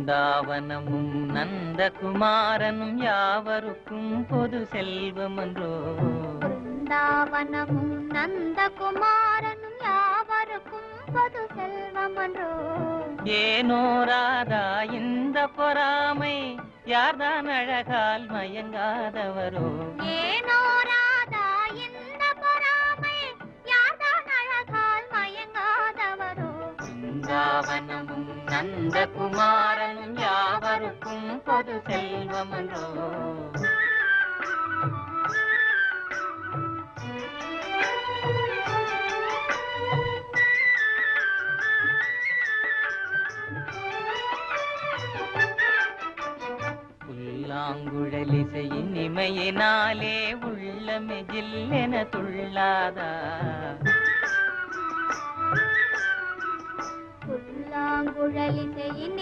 பிருந்தாவனமும் நந்தகுமாரனும் யாவருக்கும் பொது செல்வமன்றோ. பிருந்தாவனமும் நந்தகுமாரனும் யாவருக்கும் பொது செல்வமன்றோ. ஏனோ ராதா இந்த பொறாமை, யார்தான் அழகால் மயங்காதவரோ. ஏனோ ராதா இந்த பொறாமை, யார்தான் அழகால் மயங்காதவரோ. பிருந்தாவனமும் நந்தகுமாரனும் யாவருக்கும் பொது செல்வமன்றோ. புல்லாங்குழலிசையின் இமையினாலே உள்ளமே ஜில்லென துள்ளாதா. புல்லாங்குழலிசையின்